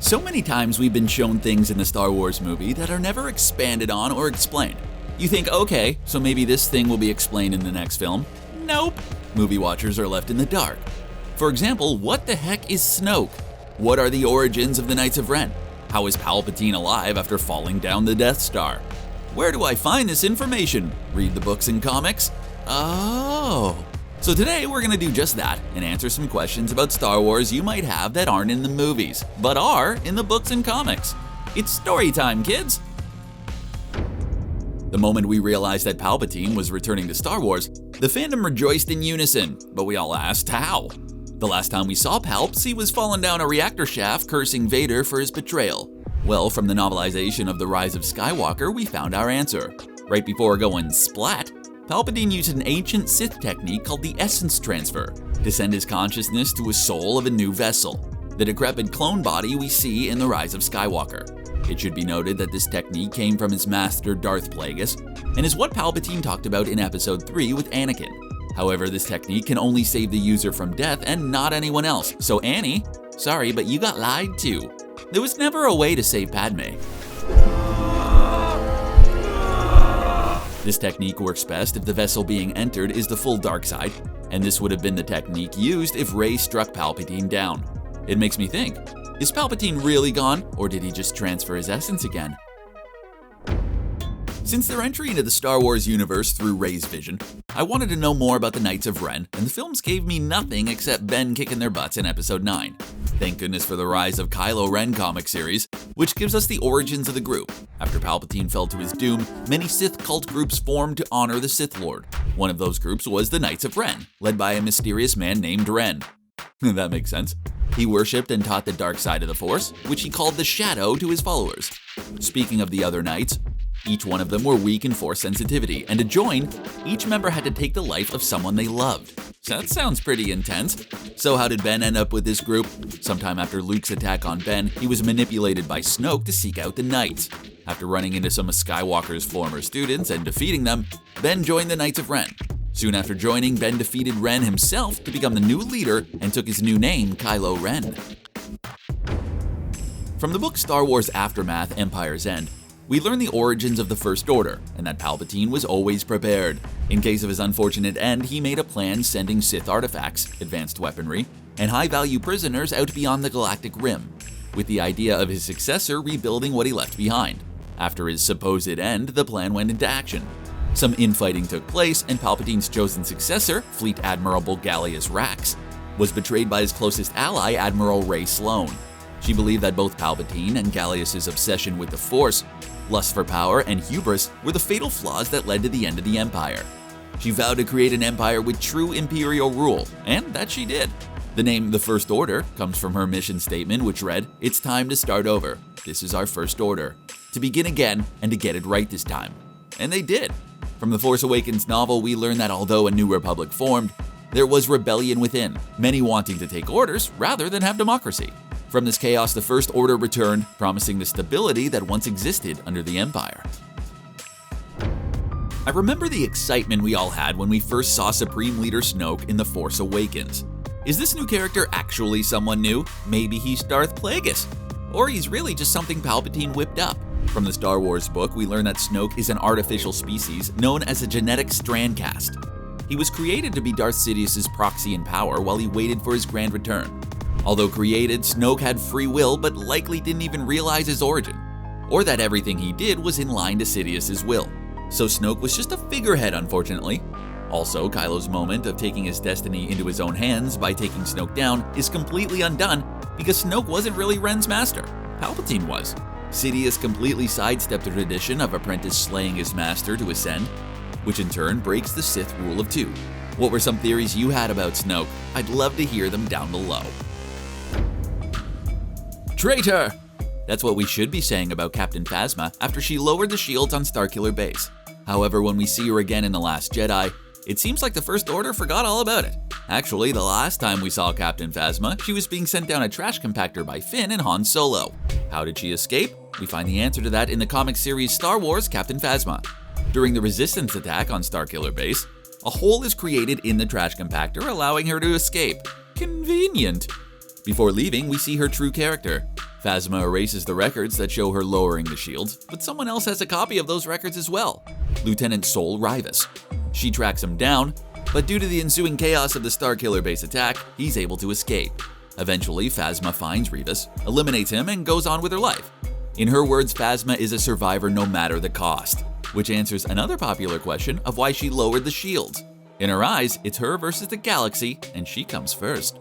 So many times we've been shown things in the Star Wars movie that are never expanded on or explained. You think, okay, so maybe this thing will be explained in the next film. Nope. Movie watchers are left in the dark. For example, what the heck is Snoke? What are the origins of the Knights of Ren? How is Palpatine alive after falling down the Death Star? Where do I find this information? Read the books and comics? Oh. So today we're going to do just that and answer some questions about Star Wars you might have that aren't in the movies, but are in the books and comics. It's story time, kids! The moment we realized that Palpatine was returning to Star Wars, the fandom rejoiced in unison, but we all asked how. The last time we saw Palps, he was falling down a reactor shaft cursing Vader for his betrayal. Well, from the novelization of The Rise of Skywalker, we found our answer. Right before going splat, Palpatine used an ancient Sith technique called the Essence Transfer to send his consciousness to a soul of a new vessel, the decrepit clone body we see in The Rise of Skywalker. It should be noted that this technique came from his master Darth Plagueis and is what Palpatine talked about in Episode 3 with Anakin. However, this technique can only save the user from death and not anyone else, so Annie, sorry, but you got lied to. There was never a way to save Padme. This technique works best if the vessel being entered is the full dark side, and this would have been the technique used if Rey struck Palpatine down. It makes me think, is Palpatine really gone, or did he just transfer his essence again? Since their entry into the Star Wars universe through Rey's vision, I wanted to know more about the Knights of Ren, and the films gave me nothing except Ben kicking their butts in Episode 9. Thank goodness for the Rise of Kylo Ren comic series, which gives us the origins of the group. After Palpatine fell to his doom, many Sith cult groups formed to honor the Sith Lord. One of those groups was the Knights of Ren, led by a mysterious man named Ren. That makes sense. He worshipped and taught the dark side of the Force, which he called the Shadow, to his followers. Speaking of the other Knights, each one of them were weak in Force sensitivity, and to join, each member had to take the life of someone they loved. So that sounds pretty intense. So how did Ben end up with this group? Sometime after Luke's attack on Ben, he was manipulated by Snoke to seek out the Knights. After running into some of Skywalker's former students and defeating them, Ben joined the Knights of Ren. Soon after joining, Ben defeated Ren himself to become the new leader and took his new name, Kylo Ren. From the book Star Wars Aftermath: Empire's End, we learn the origins of the First Order, and that Palpatine was always prepared. In case of his unfortunate end, he made a plan sending Sith artifacts, advanced weaponry, and high-value prisoners out beyond the galactic rim, with the idea of his successor rebuilding what he left behind. After his supposed end, the plan went into action. Some infighting took place, and Palpatine's chosen successor, Fleet Admiral Gallius Rax, was betrayed by his closest ally, Admiral Rey Sloane. She believed that both Palpatine and Gallius' obsession with the Force, lust for power, and hubris were the fatal flaws that led to the end of the Empire. She vowed to create an empire with true imperial rule, and that she did. The name The First Order comes from her mission statement, which read, "It's time to start over. This is our First Order. To begin again and to get it right this time." And they did. From the Force Awakens novel, we learn that although a new republic formed, there was rebellion within, many wanting to take orders rather than have democracy. From this chaos, the First Order returned, promising the stability that once existed under the Empire. I remember the excitement we all had when we first saw Supreme Leader Snoke in The Force Awakens. Is this new character actually someone new? Maybe he's Darth Plagueis. Or he's really just something Palpatine whipped up. From the Star Wars book, we learn that Snoke is an artificial species known as a genetic strandcast. He was created to be Darth Sidious's proxy in power while he waited for his grand return. Although created, Snoke had free will but likely didn't even realize his origin, or that everything he did was in line to Sidious's will. So Snoke was just a figurehead, unfortunately. Also, Kylo's moment of taking his destiny into his own hands by taking Snoke down is completely undone because Snoke wasn't really Ren's master. Palpatine was. Sidious completely sidestepped the tradition of apprentice slaying his master to ascend, which in turn breaks the Sith rule of two. What were some theories you had about Snoke? I'd love to hear them down below. Traitor! That's what we should be saying about Captain Phasma after she lowered the shields on Starkiller Base. However, when we see her again in The Last Jedi, it seems like the First Order forgot all about it. Actually, the last time we saw Captain Phasma, she was being sent down a trash compactor by Finn and Han Solo. How did she escape? We find the answer to that in the comic series Star Wars Captain Phasma. During the Resistance attack on Starkiller Base, a hole is created in the trash compactor, allowing her to escape. Convenient. Before leaving, we see her true character. Phasma erases the records that show her lowering the shields, but someone else has a copy of those records as well, Lieutenant Sol Rivas. She tracks him down, but due to the ensuing chaos of the Starkiller Base attack, he's able to escape. Eventually, Phasma finds Rivas, eliminates him, and goes on with her life. In her words, Phasma is a survivor no matter the cost, which answers another popular question of why she lowered the shields. In her eyes, it's her versus the galaxy, and she comes first.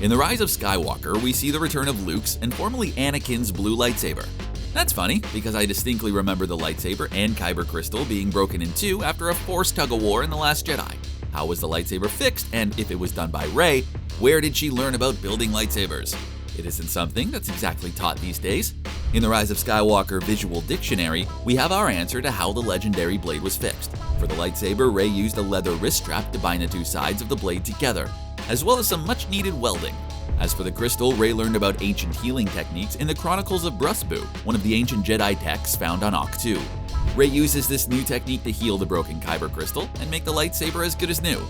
In The Rise of Skywalker, we see the return of Luke's and formerly Anakin's blue lightsaber. That's funny, because I distinctly remember the lightsaber and kyber crystal being broken in two after a forced tug-of-war in The Last Jedi. How was the lightsaber fixed, and if it was done by Rey, where did she learn about building lightsabers? It isn't something that's exactly taught these days. In the Rise of Skywalker Visual Dictionary, we have our answer to how the legendary blade was fixed. For the lightsaber, Rey used a leather wrist strap to bind the two sides of the blade together, as well as some much-needed welding. As for the crystal, Rey learned about ancient healing techniques in the Chronicles of Brusbu, one of the ancient Jedi texts found on Ahch-To. Rey uses this new technique to heal the broken kyber crystal and make the lightsaber as good as new.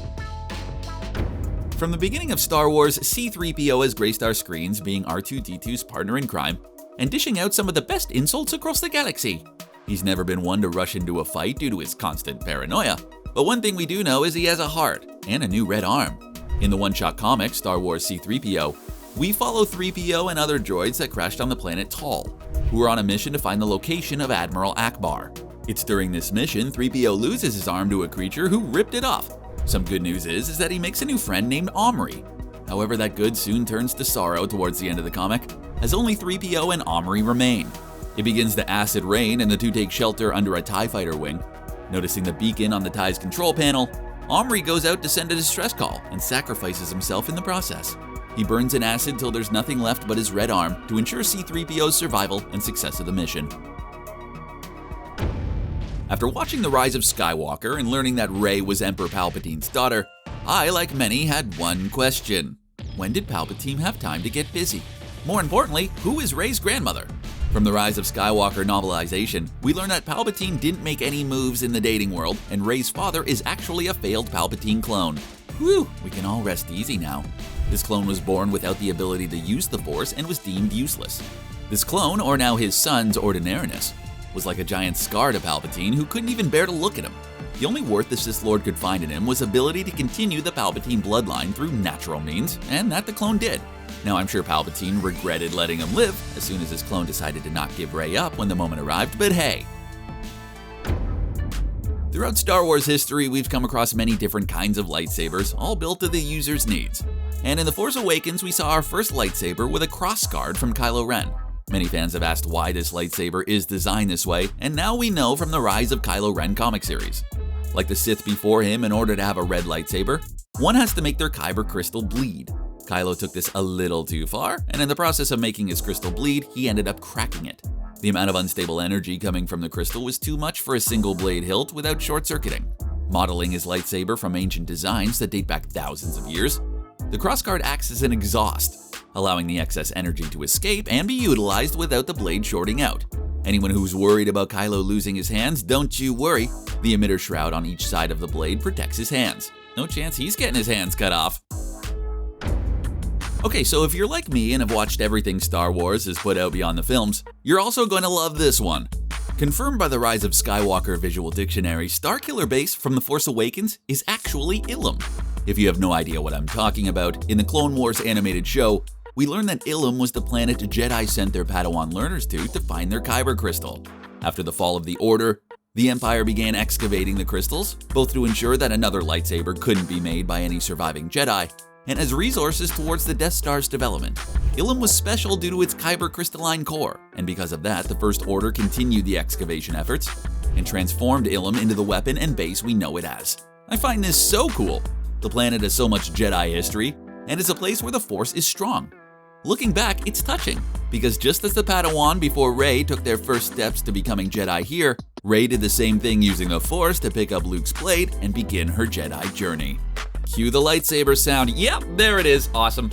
From the beginning of Star Wars, C-3PO has graced our screens, being R2-D2's partner in crime, and dishing out some of the best insults across the galaxy. He's never been one to rush into a fight due to his constant paranoia, but one thing we do know is he has a heart and a new red arm. In the one-shot comic, Star Wars C-3PO, we follow 3PO and other droids that crashed on the planet Tal, who are on a mission to find the location of Admiral Akbar. It's during this mission 3PO loses his arm to a creature who ripped it off. Some good news is that he makes a new friend named Omri. However, that good soon turns to sorrow towards the end of the comic, as only 3PO and Omri remain. It begins to acid rain and the two take shelter under a TIE fighter wing. Noticing the beacon on the TIE's control panel, Omri goes out to send a distress call and sacrifices himself in the process. He burns in acid till there's nothing left but his red arm to ensure C-3PO's survival and success of the mission. After watching The Rise of Skywalker and learning that Rey was Emperor Palpatine's daughter, I, like many, had one question. When did Palpatine have time to get busy? More importantly, who is Rey's grandmother? From The Rise of Skywalker novelization, we learn that Palpatine didn't make any moves in the dating world, and Rey's father is actually a failed Palpatine clone. Whew, we can all rest easy now. This clone was born without the ability to use the Force and was deemed useless. This clone, or now his son's ordinariness, was like a giant scar to Palpatine who couldn't even bear to look at him. The only worth the Sith Lord could find in him was ability to continue the Palpatine bloodline through natural means, and that the clone did. Now I'm sure Palpatine regretted letting him live as soon as his clone decided to not give Rey up when the moment arrived, but hey. Throughout Star Wars history, we've come across many different kinds of lightsabers, all built to the user's needs. And in The Force Awakens, we saw our first lightsaber with a crossguard from Kylo Ren. Many fans have asked why this lightsaber is designed this way, and now we know from the Rise of Kylo Ren comic series. Like the Sith before him, in order to have a red lightsaber, one has to make their kyber crystal bleed. Kylo took this a little too far, and in the process of making his crystal bleed, he ended up cracking it. The amount of unstable energy coming from the crystal was too much for a single blade hilt without short-circuiting. Modeling his lightsaber from ancient designs that date back thousands of years, the crossguard acts as an exhaust, allowing the excess energy to escape and be utilized without the blade shorting out. Anyone who's worried about Kylo losing his hands, don't you worry. The emitter shroud on each side of the blade protects his hands. No chance he's getting his hands cut off. Okay, so if you're like me and have watched everything Star Wars has put out beyond the films, you're also going to love this one. Confirmed by the Rise of Skywalker Visual Dictionary, Starkiller Base from The Force Awakens is actually Ilum. If you have no idea what I'm talking about, in the Clone Wars animated show, we learn that Ilum was the planet Jedi sent their Padawan learners to find their kyber crystal. After the fall of the Order, the Empire began excavating the crystals, both to ensure that another lightsaber couldn't be made by any surviving Jedi, and as resources towards the Death Star's development. Ilum was special due to its kyber crystalline core, and because of that, the First Order continued the excavation efforts and transformed Ilum into the weapon and base we know it as. I find this so cool. The planet has so much Jedi history, and is a place where the Force is strong. Looking back, it's touching, because just as the Padawan before Rey took their first steps to becoming Jedi here, Rey did the same thing using the Force to pick up Luke's blade and begin her Jedi journey. Cue the lightsaber sound. Yep, there it is. Awesome.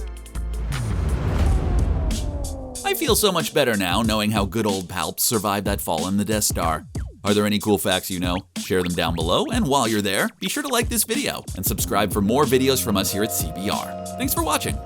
I feel so much better now knowing how good old Palps survived that fall in the Death Star. Are there any cool facts you know? Share them down below, and while you're there, be sure to like this video and subscribe for more videos from us here at CBR. Thanks for watching.